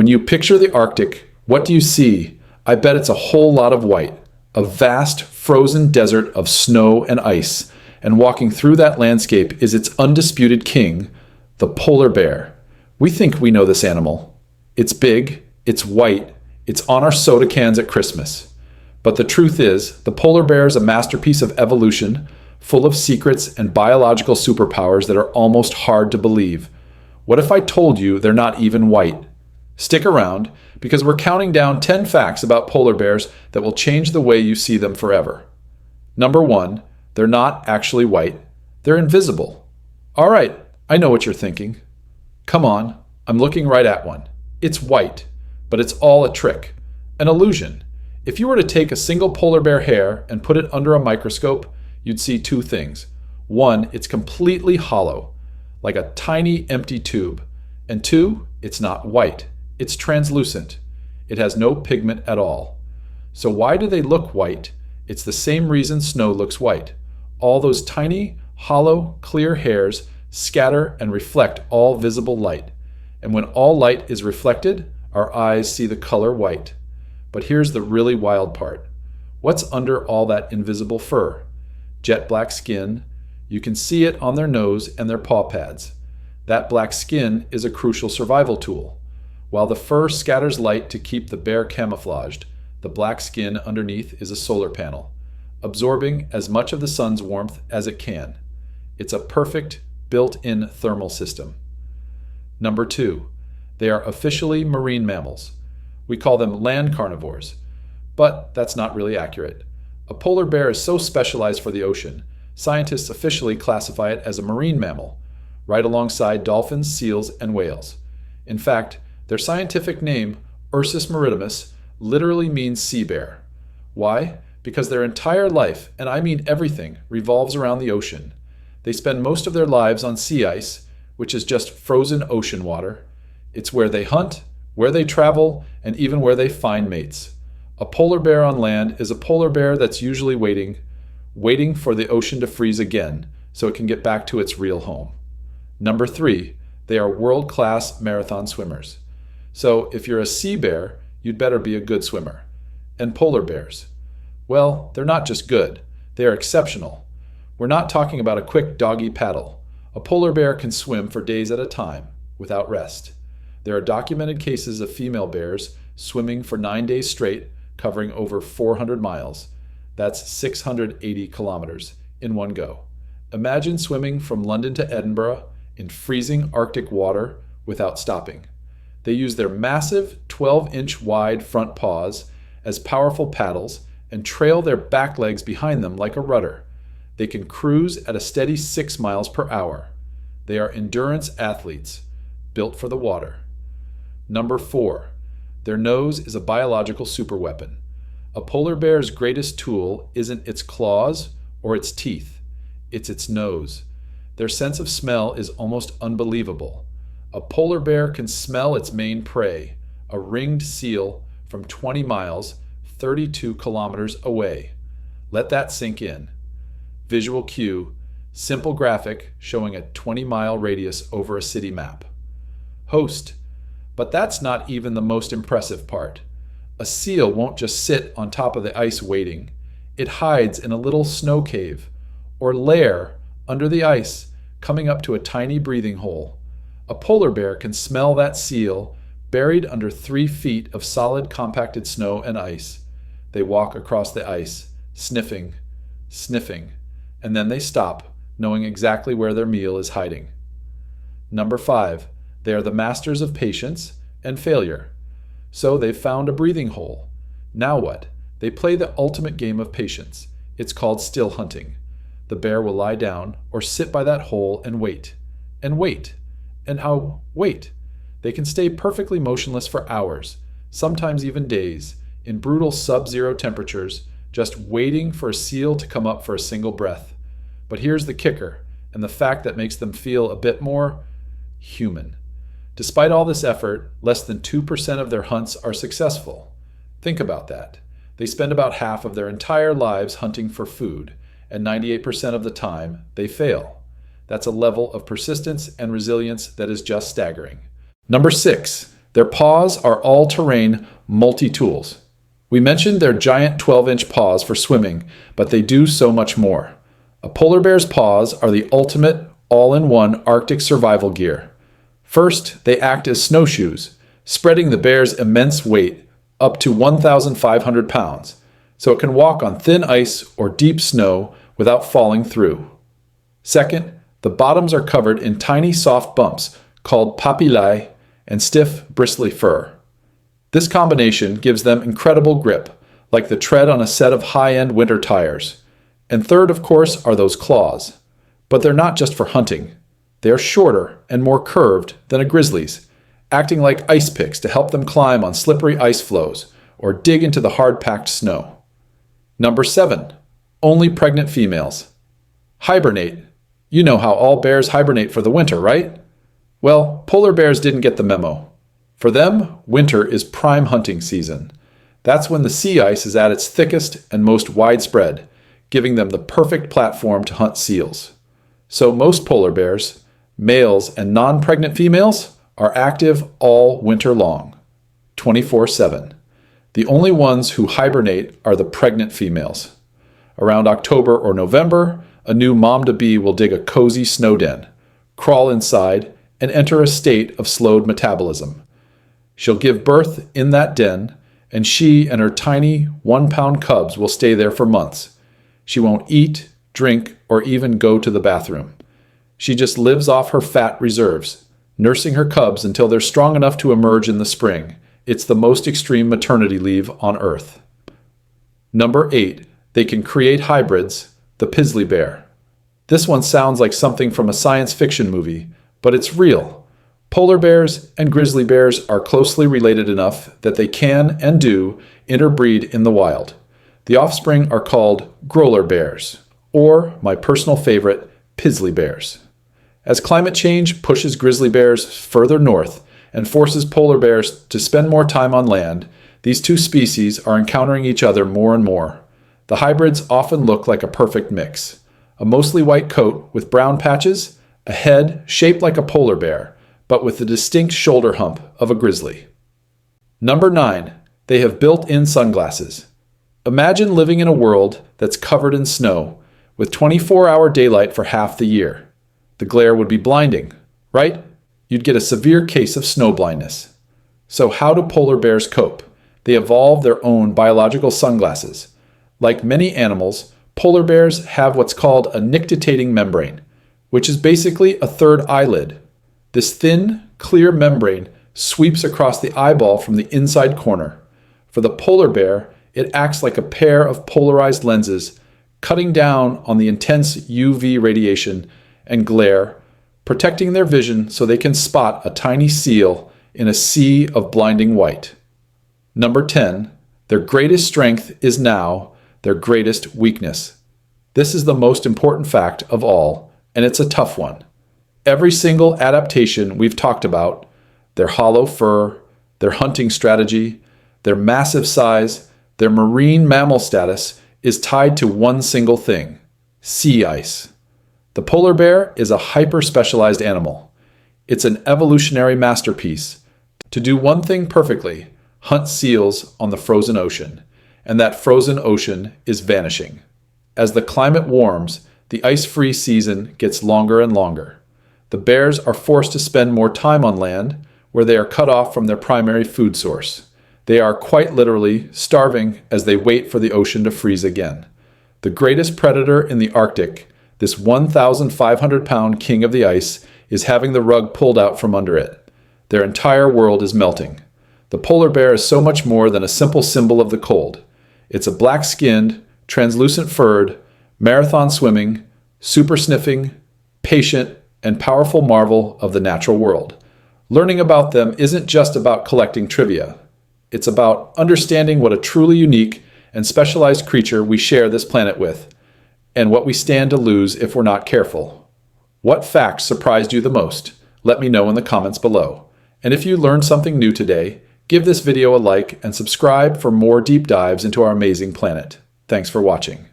When you picture the Arctic, what do you see? I bet it's a whole lot of white, a vast frozen desert of snow and ice, and walking through that landscape is its undisputed king, the polar bear. We think we know this animal. It's big, it's white, it's on our soda cans at Christmas. But the truth is, the polar bear is a masterpiece of evolution, full of secrets and biological superpowers that are almost hard to believe. What if I told you they're not even white? Stick around, because we're counting down 10 facts about polar bears that will change the way you see them forever. Number 1, they're not actually white. They're invisible. All right, I know what you're thinking. Come on, I'm looking right at one. It's white, but it's all a trick, an illusion. If you were to take a single polar bear hair and put it under a microscope, you'd see two things. One, it's completely hollow, like a tiny empty tube. And two, it's not white. It's translucent. It has no pigment at all. So why do they look white? It's the same reason snow looks white. All those tiny, hollow, clear hairs scatter and reflect all visible light. And when all light is reflected, our eyes see the color white. But here's the really wild part. What's under all that invisible fur? Jet black skin. You can see it on their nose and their paw pads. That black skin is a crucial survival tool. While the fur scatters light to keep the bear camouflaged, the black skin underneath is a solar panel, absorbing as much of the sun's warmth as it can. It's a perfect built-in thermal system. Number 2, they are officially marine mammals. We call them land carnivores, but that's not really accurate. A polar bear is so specialized for the ocean, scientists officially classify it as a marine mammal, right alongside dolphins, seals, and whales. In fact, their scientific name, Ursus maritimus, literally means sea bear. Why? Because their entire life, and I mean everything, revolves around the ocean. They spend most of their lives on sea ice, which is just frozen ocean water. It's where they hunt, where they travel, and even where they find mates. A polar bear on land is a polar bear that's usually waiting for the ocean to freeze again so it can get back to its real home. Number 3, they are world-class marathon swimmers. So if you're a sea bear, you'd better be a good swimmer. And polar bears? Well, they're not just good, they are exceptional. We're not talking about a quick doggy paddle. A polar bear can swim for days at a time, without rest. There are documented cases of female bears swimming for 9 days straight, covering over 400 miles. That's 680 kilometers in one go. Imagine swimming from London to Edinburgh in freezing Arctic water without stopping. They use their massive 12-inch wide front paws as powerful paddles and trail their back legs behind them like a rudder. They can cruise at a steady 6 miles per hour. They are endurance athletes, built for the water. Number 4, their nose is a biological superweapon. A polar bear's greatest tool isn't its claws or its teeth, it's its nose. Their sense of smell is almost unbelievable. A polar bear can smell its main prey, a ringed seal, from 20 miles, 32 kilometers away. Let that sink in. Visual cue, simple graphic showing a 20-mile radius over a city map. Host. But that's not even the most impressive part. A seal won't just sit on top of the ice waiting. It hides in a little snow cave, or lair under the ice, coming up to a tiny breathing hole. A polar bear can smell that seal buried under 3 feet of solid compacted snow and ice. They walk across the ice, sniffing, and then they stop, knowing exactly where their meal is hiding. Number 5, they are the masters of patience and failure. So they've found a breathing hole. Now what? They play the ultimate game of patience. It's called still hunting. The bear will lie down or sit by that hole and wait, and wait. And how wait? They can stay perfectly motionless for hours, sometimes even days, in brutal sub-zero temperatures, just waiting for a seal to come up for a single breath. But here's the kicker, and the fact that makes them feel a bit more human. Despite all this effort, less than 2% of their hunts are successful. Think about that. They spend about half of their entire lives hunting for food, and 98% of the time, they fail. That's a level of persistence and resilience that is just staggering. Number 6, Their paws are all-terrain multi-tools. We mentioned their giant 12-inch paws for swimming, but they do so much more. A polar bear's paws are the ultimate all-in-one Arctic survival gear. First, they act as snowshoes, spreading the bear's immense weight up to 1,500 pounds, so it can walk on thin ice or deep snow without falling through. Second, the bottoms are covered in tiny soft bumps called papillae and stiff, bristly fur. This combination gives them incredible grip, like the tread on a set of high-end winter tires. And third, of course, are those claws. But they're not just for hunting. They are shorter and more curved than a grizzly's, acting like ice picks to help them climb on slippery ice floes or dig into the hard-packed snow. Number 7. Only pregnant females. Hibernate. You know how all bears hibernate for the winter, right? Well, polar bears didn't get the memo. For them, winter is prime hunting season. That's when the sea ice is at its thickest and most widespread, giving them the perfect platform to hunt seals. So most polar bears, males and non-pregnant females, are active all winter long, 24/7. The only ones who hibernate are the pregnant females. Around October or November, a new mom-to-be will dig a cozy snow den, crawl inside, and enter a state of slowed metabolism. She'll give birth in that den, and she and her tiny 1-pound cubs will stay there for months. She won't eat, drink, or even go to the bathroom. She just lives off her fat reserves, nursing her cubs until they're strong enough to emerge in the spring. It's the most extreme maternity leave on Earth. Number 8. They can create hybrids, the Pizzly Bear. This one sounds like something from a science fiction movie, but it's real. Polar bears and grizzly bears are closely related enough that they can and do interbreed in the wild. The offspring are called Grolar Bears, or, my personal favorite, Pizzly Bears. As climate change pushes grizzly bears further north and forces polar bears to spend more time on land, these two species are encountering each other more and more. The hybrids often look like a perfect mix. A mostly white coat with brown patches, a head shaped like a polar bear, but with the distinct shoulder hump of a grizzly. Number 9. They have built-in sunglasses. Imagine living in a world that's covered in snow, with 24-hour daylight for half the year. The glare would be blinding, right? You'd get a severe case of snow blindness. So how do polar bears cope? They evolve their own biological sunglasses. Like many animals, polar bears have what's called a nictitating membrane, which is basically a third eyelid. This thin, clear membrane sweeps across the eyeball from the inside corner. For the polar bear, it acts like a pair of polarized lenses, cutting down on the intense UV radiation and glare, protecting their vision so they can spot a tiny seal in a sea of blinding white. Number 10. Their greatest strength is now their greatest weakness. This is the most important fact of all, and it's a tough one. Every single adaptation we've talked about, their hollow fur, their hunting strategy, their massive size, their marine mammal status, is tied to one single thing: sea ice. The polar bear is a hyper-specialized animal. It's an evolutionary masterpiece. To do one thing perfectly, hunt seals on the frozen ocean, and that frozen ocean is vanishing. As the climate warms, the ice-free season gets longer and longer. The bears are forced to spend more time on land, where they are cut off from their primary food source. They are quite literally starving as they wait for the ocean to freeze again. The greatest predator in the Arctic, this 1,500-pound king of the ice, is having the rug pulled out from under it. Their entire world is melting. The polar bear is so much more than a simple symbol of the cold. It's a black-skinned, translucent furred, marathon swimming, super sniffing, patient, and powerful marvel of the natural world. Learning about them isn't just about collecting trivia. It's about understanding what a truly unique and specialized creature we share this planet with, and what we stand to lose if we're not careful. What facts surprised you the most? Let me know in the comments below. And if you learned something new today, give this video a like and subscribe for more deep dives into our amazing planet. Thanks for watching.